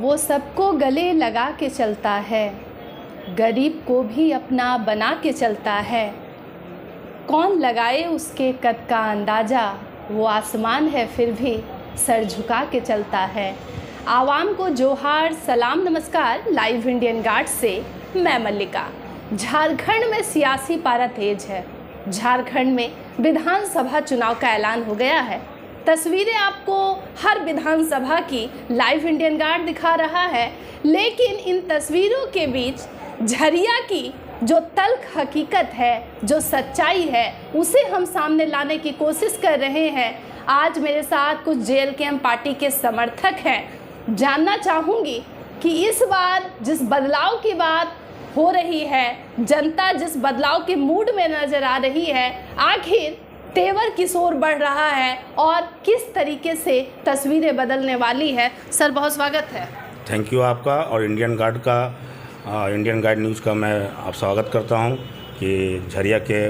वो सबको गले लगा के चलता है, गरीब को भी अपना बना के चलता है। कौन लगाए उसके कद का अंदाज़ा, वो आसमान है फिर भी सर झुका के चलता है। आवाम को जोहार, सलाम, नमस्कार। लाइव इंडियन गार्ड से मैं मल्लिका। झारखंड में सियासी पारा तेज है। झारखंड में विधानसभा चुनाव का ऐलान हो गया है। तस्वीरें आपको हर विधानसभा की लाइव इंडियन गार्ड दिखा रहा है, लेकिन इन तस्वीरों के बीच झरिया की जो तल्ख हकीकत है, जो सच्चाई है, उसे हम सामने लाने की कोशिश कर रहे हैं। आज मेरे साथ कुछ JLKM पार्टी के समर्थक हैं। जानना चाहूँगी कि इस बार जिस बदलाव की बात हो रही है, जनता जिस बदलाव के मूड में नज़र आ रही है, आखिर तेवर किस ओर बढ़ रहा है और किस तरीके से तस्वीरें बदलने वाली है। सर, बहुत स्वागत है। थैंक यू आपका और इंडियन गार्ड न्यूज़ का मैं आप स्वागत करता हूं कि झरिया के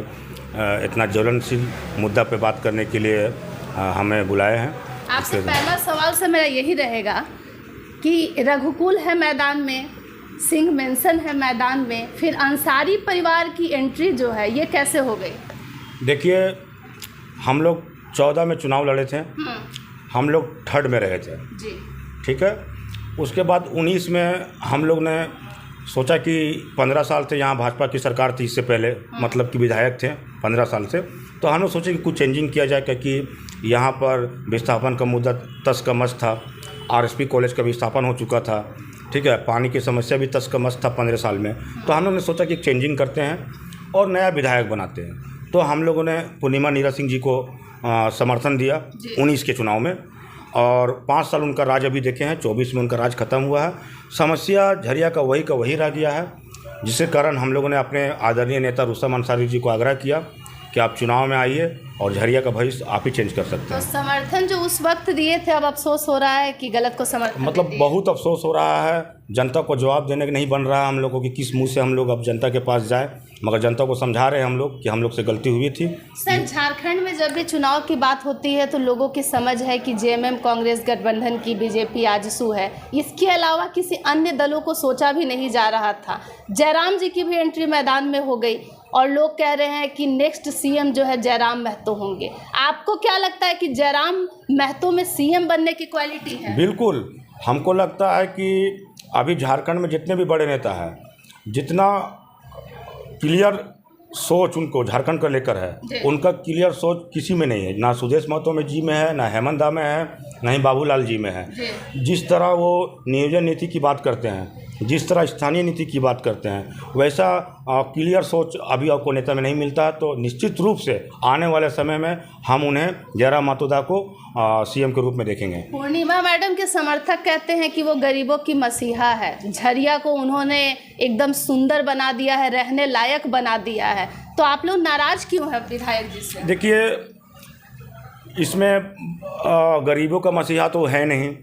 इतना ज्वलनशील मुद्दा पे बात करने के लिए हमें बुलाए हैं। आपसे पहला सवाल से मेरा यही रहेगा कि रघुकुल है मैदान में, सिंह मेंशन है मैदान में, फिर अंसारी परिवार की एंट्री जो है ये कैसे हो गई? देखिए, हम लोग 14 में चुनाव लड़े थे, हम लोग थर्ड में रहे थे जी, ठीक है। उसके बाद 19 में हम लोग ने सोचा कि 15 साल से यहाँ भाजपा की सरकार थी, इससे पहले मतलब कि विधायक थे 15 साल से, तो हम लोग सोचे कि कुछ चेंजिंग किया जाए, क्योंकि यहाँ पर विस्थापन का मुद्दा तस का मस था। RSP कॉलेज का विस्थापन हो चुका था, ठीक है। पानी की समस्या भी तस का मस था 15 साल में। तो हम लोगों ने सोचा कि चेंजिंग करते हैं और नया विधायक बनाते हैं। तो हम लोगों ने पूर्णिमा नीरा सिंह जी को समर्थन दिया 19 के चुनाव में, और 5 साल उनका राज अभी देखे हैं। 24 में उनका राज खत्म हुआ है। समस्या झरिया का वही रह गया है, जिसके कारण हम लोगों ने अपने आदरणीय नेता रुस्तम अंसारी जी को आग्रह किया कि आप चुनाव में आइए और झरिया का भविष्य आप ही चेंज कर सकते हैं। तो समर्थन जो उस वक्त दिए थे, अब अफसोस हो रहा है कि गलत को समर्थन मतलब बहुत अफसोस हो रहा है। जनता को जवाब देने के नहीं बन रहा है हम लोगों की, किस मुंह से हम लोग अब जनता के पास जाए, मगर जनता को समझा रहे हैं हम लोग कि हम लोग से गलती हुई थी। सर, झारखंड में जब भी चुनाव की बात होती है तो लोगों की समझ है कि JMM कांग्रेस गठबंधन की BJP आजसू है। इसके अलावा किसी अन्य दलों को सोचा भी नहीं जा रहा था। जयराम जी की भी एंट्री मैदान में हो गई और लोग कह रहे हैं कि नेक्स्ट CM जो है जयराम महतो होंगे। आपको क्या लगता है कि जयराम महतो में CM बनने की क्वालिटी है? बिल्कुल, हमको लगता है कि अभी झारखंड में जितने भी बड़े नेता हैं, जितना क्लियर सोच उनको झारखंड को लेकर है, उनका क्लियर सोच किसी में नहीं है। ना सुदेश महतो में जी में है, ना हेमंत दा में है, ना ही बाबूलाल जी में है। जिस तरह वो नियोजन नीति की बात करते हैं, जिस तरह स्थानीय नीति की बात करते हैं, वैसा क्लियर सोच अभी आपको नेता में नहीं मिलता है। तो निश्चित रूप से आने वाले समय में हम उन्हें जयराम महतो को CM के रूप में देखेंगे। पूर्णिमा मैडम के समर्थक कहते हैं कि वो गरीबों की मसीहा है। झरिया को उन्होंने एकदम सुंदर बना दिया है, रहने लायक बना दिया है। तो आप लोग नाराज क्यों हैं विधायक जी से? देखिए, इसमें गरीबों का मसीहा तो है नहीं,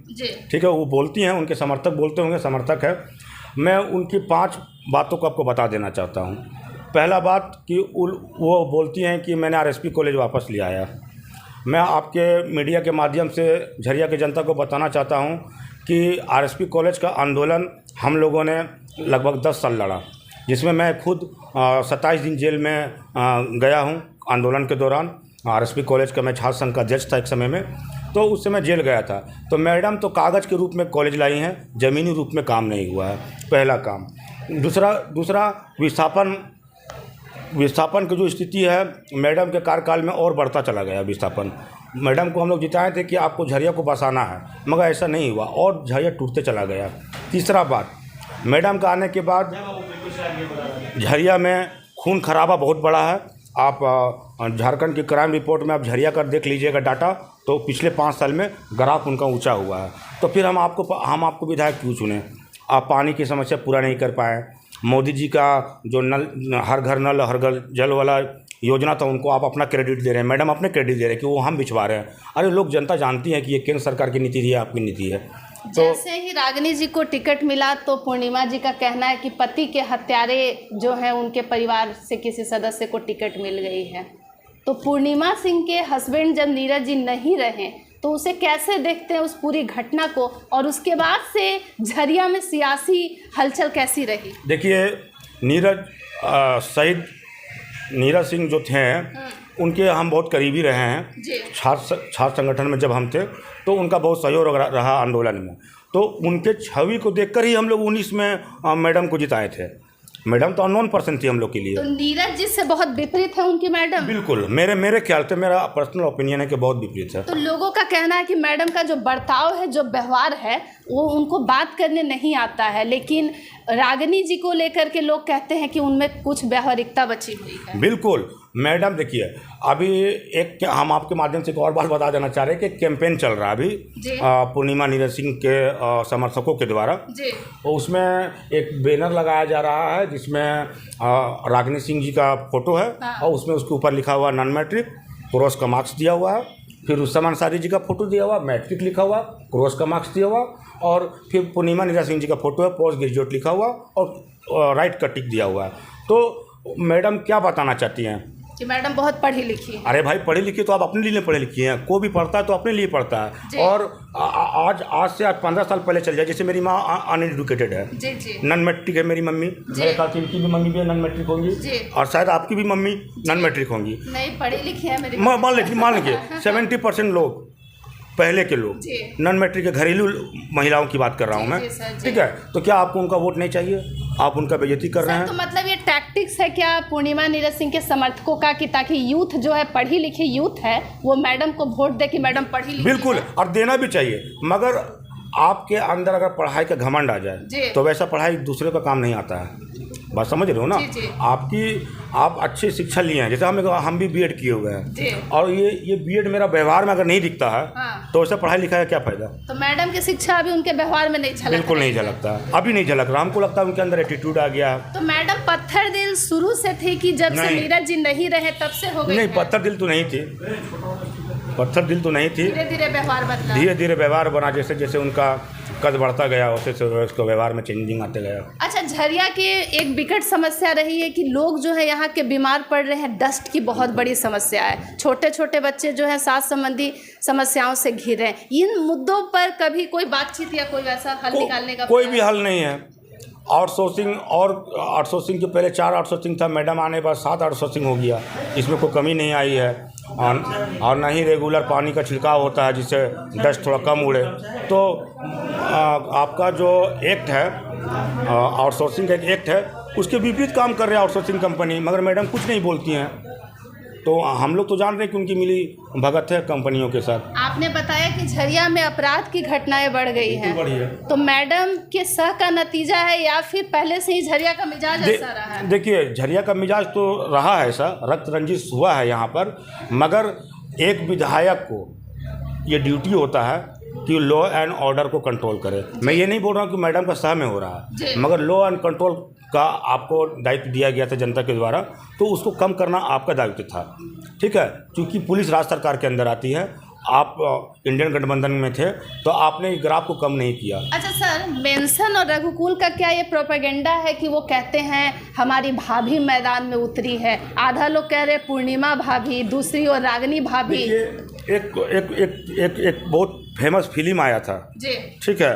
ठीक है। वो बोलती हैं, उनके समर्थक बोलते होंगे, समर्थक है। मैं उनकी 5 बातों को आपको बता देना चाहता हूँ। पहला बात कि वो बोलती हैं कि मैंने RSP कॉलेज वापस ले आया। मैं आपके मीडिया के माध्यम से झरिया की जनता को बताना चाहता हूँ कि RSP कॉलेज का आंदोलन हम लोगों ने लगभग 10 साल लड़ा, जिसमें मैं खुद 27 दिन जेल में गया हूँ आंदोलन के दौरान। RSP कॉलेज का मैं छात्र संघ का अध्यक्ष था एक समय में, तो उस समय जेल गया था। तो मैडम तो कागज़ के रूप में कॉलेज लाई हैं, ज़मीनी रूप में काम नहीं हुआ है, पहला काम। दूसरा विस्थापन की जो स्थिति है, मैडम के कार्यकाल में और बढ़ता चला गया विस्थापन। मैडम को हम लोग जिताए थे कि आपको झरिया को बसाना है, मगर ऐसा नहीं हुआ और झरिया टूटते चला गया। तीसरा बात, मैडम का आने के बाद झरिया में खून खराबा बहुत बड़ा है। आप झारखंड की क्राइम रिपोर्ट में आप झरिया कर देख लीजिएगा डाटा, तो पिछले 5 साल में ग्राफ उनका ऊंचा हुआ है। तो फिर हम आपको विधायक क्यों चुने? आप पानी की समस्या पूरा नहीं कर पाए। मोदी जी का जो हर घर नल हर घर जल वाला योजना था, उनको आप अपना क्रेडिट दे रहे हैं। मैडम अपने क्रेडिट दे रहे हैं कि वो हम भिजवा रहे हैं। अरे लोग, जनता जानती है कि ये केंद्र सरकार की नीति है, आपकी नीति है। जैसे ही रागिनी जी को टिकट मिला तो पूर्णिमा जी का कहना है कि पति के हत्यारे जो हैं उनके परिवार से किसी सदस्य को टिकट मिल गई है। तो पूर्णिमा सिंह के हस्बैंड जब नीरज जी नहीं रहे तो उसे कैसे देखते हैं उस पूरी घटना को, और उसके बाद से झरिया में सियासी हलचल कैसी रही? देखिए, शहीद नीरज सिंह जो थे, उनके हम बहुत करीबी रहे हैं। छात्र संगठन में जब हम थे तो उनका बहुत सहयोग रहा आंदोलन में। तो उनके छवि को देखकर ही हम लोग 19 में मैडम को जिताए थे। मैडम तो अननोन पर्सन थी हम लोग के लिए। तो नीरज जी से बहुत विपरीत है उनकी मैडम? बिल्कुल, मेरे ख्याल से, मेरा पर्सनल ओपिनियन है कि बहुत विपरीत है। तो लोगों का कहना है कि मैडम का जो बर्ताव है, जो व्यवहार है, वो उनको बात करने नहीं आता है, लेकिन रागिनी जी को लेकर के लोग कहते हैं कि उनमें कुछ व्यावहारिकता बची हुई है। बिल्कुल मैडम, देखिए अभी एक हम आपके माध्यम से एक और बात बता देना चाह रहे हैं कि कैंपेन चल रहा है अभी पूर्णिमा नीरज सिंह के समर्थकों के द्वारा। तो उसमें एक बैनर लगाया जा रहा है जिसमें रागिनी सिंह जी का फोटो है। और उसमें उसके ऊपर लिखा हुआ नॉन मैट्रिक, क्रॉस का मार्क्स दिया हुआ है। फिर रुस्तम अंसारी जी का फोटो दिया हुआ, मैट्रिक लिखा हुआ, क्रॉस का मार्क्स दिया हुआ, और फिर पूर्णिमा नीरज सिंह जी का फोटो है, पोस्ट ग्रेजुएट लिखा हुआ, और राइट का टिक दिया हुआ है। तो मैडम क्या बताना चाहती हैं कि मैडम बहुत पढ़ी लिखी है? अरे भाई, पढ़ी लिखी तो आप अपने लिए पढ़ी लिखी हैं। कोई भी पढ़ता है तो अपने लिए पढ़ता है। और आज से 15 साल पहले चल जाए, जैसे मेरी माँ अनएजुकेटेड है, नॉन मैट्रिक है मेरी मम्मी, मेरे ख्याल से इनकी भी मम्मी भी नॉन मैट्रिक होंगी, और शायद आपकी भी मम्मी नॉन मैट्रिक होंगी। नहीं, पढ़ी लिखी है मेरी। मान लीजिए 70% लोग, पहले के लोग नॉन मैट्रिक के घरेलू महिलाओं की बात कर रहा हूँ मैं, ठीक है? तो क्या आपको उनका वोट नहीं चाहिए? आप उनका बेइज्जती कर रहे हैं। तो मतलब ये टैक्टिक्स है क्या पूर्णिमा नीरज सिंह के समर्थकों का, कि ताकि यूथ जो है, पढ़ी लिखी यूथ है, वो मैडम को वोट दे कि मैडम पढ़ी लिखी? बिल्कुल, और देना भी चाहिए। मगर आपके अंदर अगर पढ़ाई का घमंड आ जाए तो वैसा पढ़ाई दूसरे का काम नहीं आता है। बात समझ रहे हो ना? आप अच्छी शिक्षा लिए हैं, जैसे हम भी बीएड किए हुए हैं, और ये बीएड मेरा व्यवहार में अगर नहीं दिखता है तो वैसे पढ़ाई लिखाई का क्या फायदा? तो मैडम की शिक्षा अभी उनके व्यवहार में नहीं झलक? बिल्कुल नहीं झलकता, अभी नहीं झलक रहा। हमको लगता है उनके अंदर एटीट्यूड आ गया। तो मैडम पत्थर दिल शुरू से थी कि जब से नीरज जी नहीं रहे तब से हो गई? नहीं, पत्थर दिल तो नहीं थी, पत्थर दिल तो नहीं थी। धीरे धीरे व्यवहार बदला, धीरे धीरे व्यवहार बना। जैसे जैसे उनका कद बढ़ता गया वैसे उसको व्यवहार में चेंजिंग आते गया। अच्छा, झरिया की एक विकट समस्या रही है कि लोग जो है यहाँ के बीमार पड़ रहे हैं। डस्ट की बहुत बड़ी समस्या है। छोटे छोटे बच्चे जो है सांस संबंधी समस्याओं से घिर रहे हैं। इन मुद्दों पर कभी कोई बातचीत या कोई वैसा हल निकालने का? कोई भी हल नहीं है। आउटसोर्सिंग के पहले 4 आउटसोर्सिंग था, मैडम आने के बाद 7 आउटसोर्सिंग हो गया। इसमें कोई कमी नहीं आई है। और ना ही रेगुलर पानी का छिड़काव होता है जिससे डस्ट थोड़ा कम उड़े। तो आपका जो एक्ट है, आउटसोर्सिंग का एक एक्ट है, उसके विपरीत काम कर रहे हैं आउटसोर्सिंग कंपनी, मगर मैडम कुछ नहीं बोलती हैं। तो हम लोग तो जान रहे हैं कि उनकी मिली भगत है कंपनियों के साथ। आपने बताया कि झरिया में अपराध की घटनाएं बढ़ गई हैं, तो मैडम के सह का नतीजा है या फिर पहले से ही झरिया का मिजाज ऐसा रहा है? देखिए, झरिया का मिजाज तो रहा है ऐसा, रक्त रंजिश हुआ है यहाँ पर, मगर एक विधायक को ये ड्यूटी होता है कि लॉ एंड ऑर्डर को कंट्रोल करे। मैं ये नहीं बोल रहा हूँ कि मैडम का सह में हो रहा है, मगर लॉ एंड कंट्रोल का आपको दायित्व दिया गया था जनता के द्वारा, तो उसको कम करना आपका दायित्व था, ठीक है? क्योंकि पुलिस राज्य सरकार के अंदर आती है, आप इंडियन गठबंधन में थे, तो आपने ग्राफ को कम नहीं किया। अच्छा सर, मेंशन और रघुकुल का क्या ये प्रोपेगेंडा है कि वो कहते हैं हमारी भाभी मैदान में उतरी है? आधा लोग कह रहे पूर्णिमा भाभी, दूसरी और रागिनी भाभी। एक बहुत फेमस फिल्म आया था जी, ठीक है?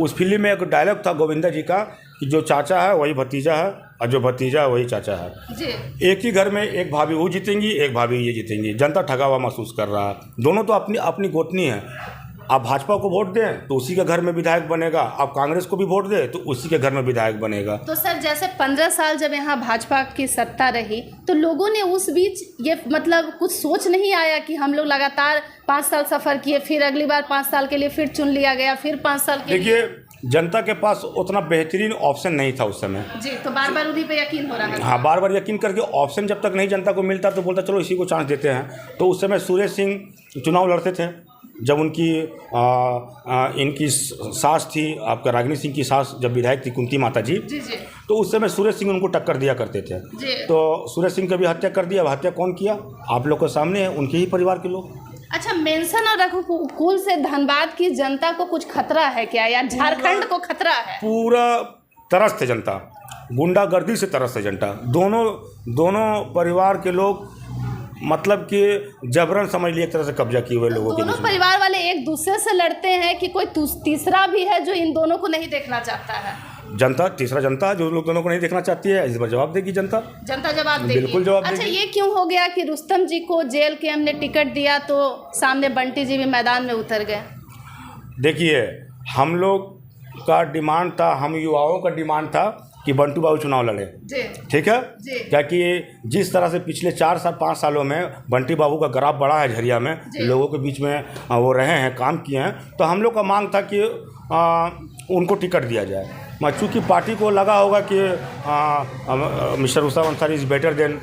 उस फिल्म में एक डायलॉग था गोविंदा जी का कि जो चाचा है वही भतीजा है, और जो भतीजा है वही चाचा है जी। एक ही घर में एक भाभी वो जीतेंगी, एक भाभी ये जीतेंगी। जनता ठगा हुआ महसूस कर रहा है। दोनों तो अपनी अपनी गोतनी है। आप भाजपा को वोट दें तो उसी के घर में विधायक बनेगा, आप कांग्रेस को भी वोट दें तो उसी के घर में विधायक बनेगा। तो सर, जैसे 15 साल जब यहाँ भाजपा की सत्ता रही तो लोगों ने उस बीच ये मतलब कुछ सोच नहीं आया कि हम लोग लगातार 5 साल सफ़र किए, फिर अगली बार 5 साल के लिए फिर चुन लिया गया, फिर 5 साल के लिए? देखिए, जनता के पास उतना बेहतरीन ऑप्शन नहीं था उस समय जी, तो बार बार उन्हीं पे यकीन हो रहा है। हाँ, बार बार यकीन करके ऑप्शन जब तक नहीं जनता को मिलता तो बोलता चलो इसी को चांस देते हैं। तो उस समय सुरेश सिंह चुनाव लड़ते थे, जब उनकी इनकी सास थी, आपका रागिनी सिंह की सास जब विधायक थी कुंती माता जी, तो उस समय सुरेश सिंह उनको टक्कर दिया करते थे। तो सुरेश सिंह की भी हत्या कर दिया। हत्या कौन किया? आप लोग के सामने है, उनके ही परिवार के लोग। अच्छा, मेंशन और रघुकुल से धनबाद की जनता को कुछ खतरा है क्या, या झारखंड को खतरा है? पूरा तरस थे जनता, गुंडागर्दी से तरस थे जनता। दोनों परिवार के लोग मतलब कि जबरन समझ लिए एक तरह से कब्जा किए हुए लोगों के दोनों बीच में। परिवार वाले एक दूसरे से लड़ते हैं कि कोई तीसरा भी है जो इन दोनों को नहीं देखना चाहता है? जनता, तीसरा जनता जो लोग दोनों को नहीं देखना चाहती है, इस पर जवाब देगी जनता। जनता जवाब देगी, बिल्कुल जवाब अच्छा देगी। ये क्यों हो गया कि रुस्तम जी को जेल के हमने टिकट दिया तो सामने बंटी जी भी मैदान में उतर गए? देखिए, हम लोग का डिमांड था, हम युवाओं का डिमांड था कि बंटू बाबू चुनाव लड़े, जी ठीक है जी। क्या कि जिस तरह से पिछले 4-5 सालों में बंटी बाबू का ग्राफ बढ़ा है झरिया में, लोगों के बीच में वो रहे हैं, काम किए हैं, तो हम लोग का मांग था कि उनको टिकट दिया जाए। चूँकि पार्टी को लगा होगा कि mister Rustam Ansari is better than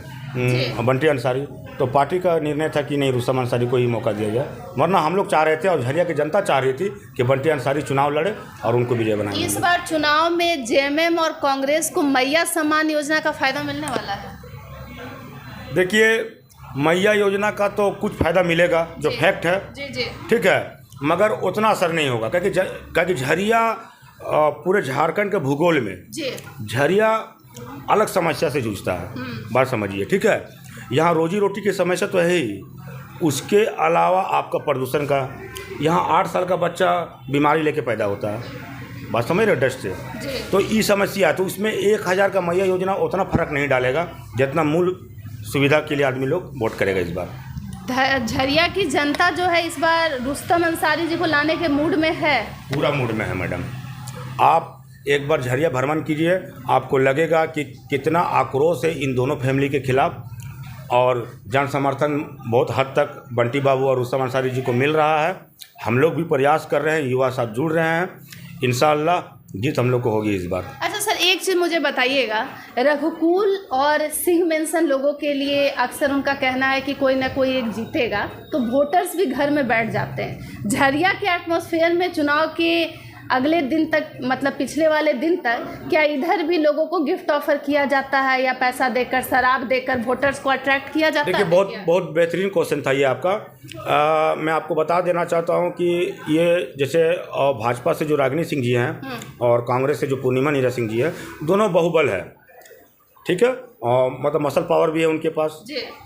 Bunty Ansari, तो पार्टी का निर्णय था कि नहीं, रुस्तम अंसारी को ही मौका दिया जाए। वरना हम लोग चाह रहे थे और झरिया की जनता चाह रही थी कि बंटी अंसारी चुनाव लड़े और उनको विजय बनाए। इस बार चुनाव में जेएमएम और कांग्रेस को मैया सम्मान योजना का फायदा मिलने वाला है? देखिए, मैया योजना का तो कुछ फ़ायदा मिलेगा जो फैक्ट है, जी जी, ठीक है, मगर उतना असर नहीं होगा क्योंकि झरिया पूरे झारखंड के भूगोल में जी झरिया अलग समस्या से जूझता है, बात समझिए, ठीक है। यहाँ रोजी रोटी की समस्या तो है ही, उसके अलावा आपका प्रदूषण का, यहाँ 8 साल का बच्चा बीमारी लेके पैदा होता है, बात समझ रहे डस्ट से, तो ये समस्या है। तो उसमें 1000 का मैया योजना उतना फर्क नहीं डालेगा जितना मूल सुविधा के लिए आदमी लोग वोट करेगा इस बार। झरिया की जनता जो है इस बार रुस्तम अंसारी जी को लाने के मूड में है? पूरा मूड में है मैडम। आप एक बार झरिया भ्रमण कीजिए, आपको लगेगा कि कितना आक्रोश है इन दोनों फैमिली के खिलाफ, और जन समर्थन बहुत हद तक बंटी बाबू और रुस्तम अंसारी जी को मिल रहा है। हम लोग भी प्रयास कर रहे हैं, युवा साथ जुड़ रहे हैं, इंशाअल्लाह जीत हम लोग को होगी इस बार। अच्छा सर, एक चीज़ मुझे बताइएगा, रघुकुल और सिंह मेंशन लोगों के लिए अक्सर उनका कहना है कि कोई ना कोई एक जीतेगा, तो वोटर्स भी घर में बैठ जाते हैं। झरिया के एटमॉस्फेयर में चुनाव के अगले दिन तक, मतलब पिछले वाले दिन तक, क्या इधर भी लोगों को गिफ्ट ऑफर किया जाता है या पैसा देकर, शराब देकर वोटर्स को अट्रैक्ट किया जाता है? देखिए, बहुत बेहतरीन क्वेश्चन था ये आपका। मैं आपको बता देना चाहता हूँ कि ये जैसे भाजपा से जो रागिनी सिंह जी हैं और कांग्रेस से जो पूर्णिमा नीरा सिंह जी है, दोनों बाहुबल है, ठीक है, और मतलब मसल पावर भी है उनके पास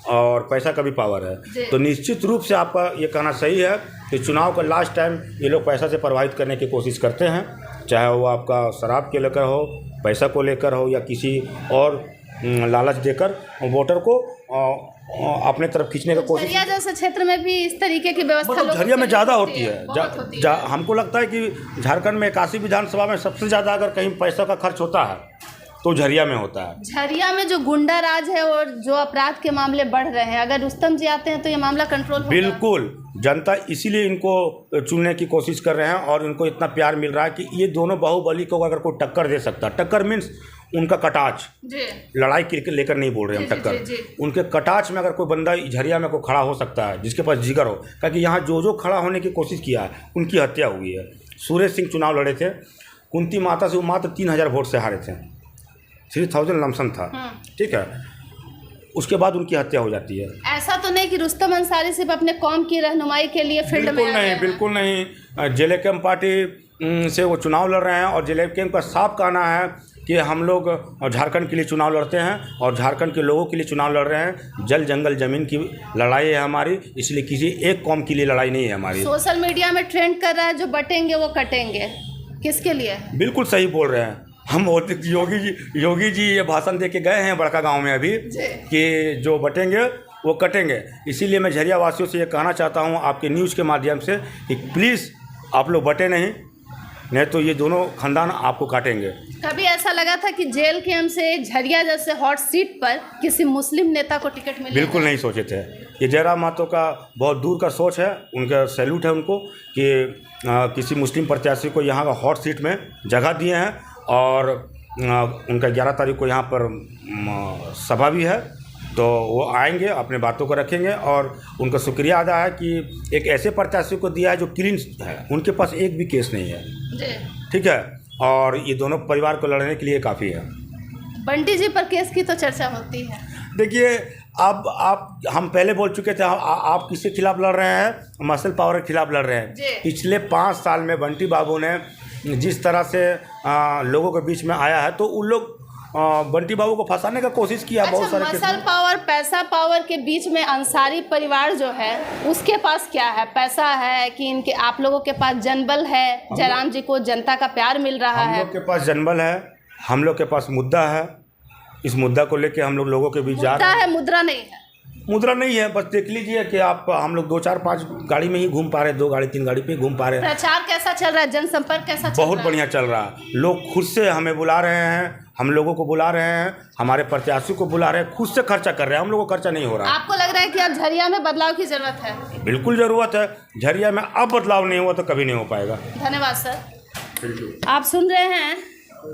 और पैसा का भी पावर है। तो निश्चित रूप से आपका ये कहना सही है कि चुनाव का लास्ट टाइम ये लोग पैसा से प्रभावित करने की कोशिश करते हैं, चाहे वो आपका शराब के लेकर हो, पैसा को लेकर हो, या किसी और लालच देकर वोटर को अपने तरफ खींचने का कोशिश। झरिया जैसे क्षेत्र में भी इस तरीके की व्यवस्था मतलब झरिया में ज़्यादा होती है। हमको लगता है कि झारखंड में 81 विधानसभा में सबसे ज़्यादा अगर कहीं पैसा का खर्च होता है तो झरिया में होता है। झरिया में जो गुंडा राज है और जो अपराध के मामले बढ़ रहे हैं, अगर रुस्तम जी आते हैं तो ये मामला कंट्रोल होगा? बिल्कुल, जनता इसीलिए इनको चुनने की कोशिश कर रहे हैं और इनको इतना प्यार मिल रहा है कि ये दोनों बाहुबली को अगर कोई टक्कर दे सकता, टक्कर मीन्स उनका कटाच, लड़ाई के लेकर नहीं बोल रहे हम, टक्कर, उनके कटाच में अगर कोई बंदा झरिया में कोई खड़ा हो सकता है जिसके पास जिगर हो, क्योंकि यहाँ जो खड़ा होने की कोशिश किया है उनकी हत्या हुई है। सुरेश सिंह चुनाव लड़े थे, कुंती माता से वो मात्र 3000 वोट से हारे थे, 3000 लमसम था, ठीक है, उसके बाद उनकी हत्या हो जाती है। ऐसा तो नहीं कि रुस्तम अंसारी सिर्फ अपने कौम की रहनुमाई के लिए फील्ड में? बिल्कुल नहीं। जेलेकेम पार्टी से वो चुनाव लड़ रहे हैं और जेलेकेम का साफ कहना है कि हम लोग झारखंड के लिए चुनाव लड़ते हैं और झारखंड के लोगों के लिए चुनाव लड़ रहे हैं। जल जंगल ज़मीन की लड़ाई है हमारी, इसलिए किसी एक कौम के लिए लड़ाई नहीं है हमारी। सोशल मीडिया में ट्रेंड कर रहा है जो बटेंगे वो कटेंगे, किसके लिए? बिल्कुल सही बोल रहे हैं। हम योगी जी ये भाषण दे के गए हैं बड़का गांव में अभी कि जो बटेंगे वो कटेंगे। इसीलिए मैं झरिया वासियों से ये कहना चाहता हूँ आपके न्यूज़ के माध्यम से कि प्लीज़ आप लोग बटे नहीं तो ये दोनों खानदान आपको काटेंगे। कभी ऐसा लगा था कि जेल के से झरिया जैसे हॉट सीट पर किसी मुस्लिम नेता को टिकट मिले? बिल्कुल नहीं सोचे थे। ये जयराम महतो का बहुत दूर का सोच है, उनका सैल्यूट है उनको कि किसी मुस्लिम प्रत्याशी को यहाँ का हॉट सीट में जगह दिए हैं और उनका 11 तारीख को यहाँ पर सभा भी है, तो वो आएंगे, अपने बातों को रखेंगे और उनका शुक्रिया अदा है कि एक ऐसे प्रत्याशी को दिया है जो क्लीन है, उनके पास एक भी केस नहीं है, ठीक है, और ये दोनों परिवार को लड़ने के लिए काफ़ी है। बंटी जी पर केस की तो चर्चा होती है। देखिए, अब आप हम पहले बोल चुके थे, आप किसके खिलाफ लड़ रहे हैं? मसल पावर के खिलाफ लड़ रहे हैं। पिछले 5 साल में बंटी बाबू ने जिस तरह से लोगों के बीच में आया है, तो उन लोग बंटी बाबू को फंसाने का कोशिश किया बहुत अच्छा, सारे केस मसल में। पावर पैसा पावर के बीच में अंसारी परिवार जो है उसके पास क्या है? पैसा है कि इनके आप लोगों के पास जनबल है? जयराम जी को जनता का प्यार मिल रहा हम है? लोग के पास जनबल है, हम लोग के पास मुद्दा है। इस मुद्दा को लेके हम लोगों के बीच जा मुद्दा रहे हैं। है, मुद्रा नहीं है। मुद्रा नहीं है, बस देख लीजिए कि आप हम लोग 2 4 5 गाड़ी में ही घूम पा रहे हैं, 2 गाड़ी 3 गाड़ी पे ही घूम पा रहे हैं। प्रचार कैसा चल रहा है? जनसंपर्क कैसा चल बहुत रहा है? बढ़िया चल रहा है। लोग खुद से हमें बुला रहे हैं, हम लोगों को बुला रहे हैं, हमारे प्रत्याशी को बुला रहे हैं, खुद से खर्चा कर रहे हैं, हम लोगों को खर्चा नहीं हो रहा है। आपको लग रहा है कि अब झरिया में बदलाव की जरूरत है? बिल्कुल ज़रूरत है। झरिया में अब बदलाव नहीं हुआ तो कभी नहीं हो पाएगा। धन्यवाद सर। आप सुन रहे हैं,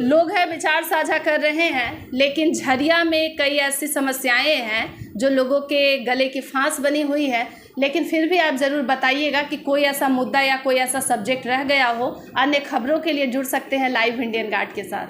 लोग हैं विचार साझा कर रहे हैं, लेकिन झरिया में कई ऐसी समस्याएं हैं जो लोगों के गले की फांस बनी हुई है। लेकिन फिर भी आप ज़रूर बताइएगा कि कोई ऐसा मुद्दा या कोई ऐसा सब्जेक्ट रह गया हो। अन्य खबरों के लिए जुड़ सकते हैं लाइव इंडियन गार्ड के साथ।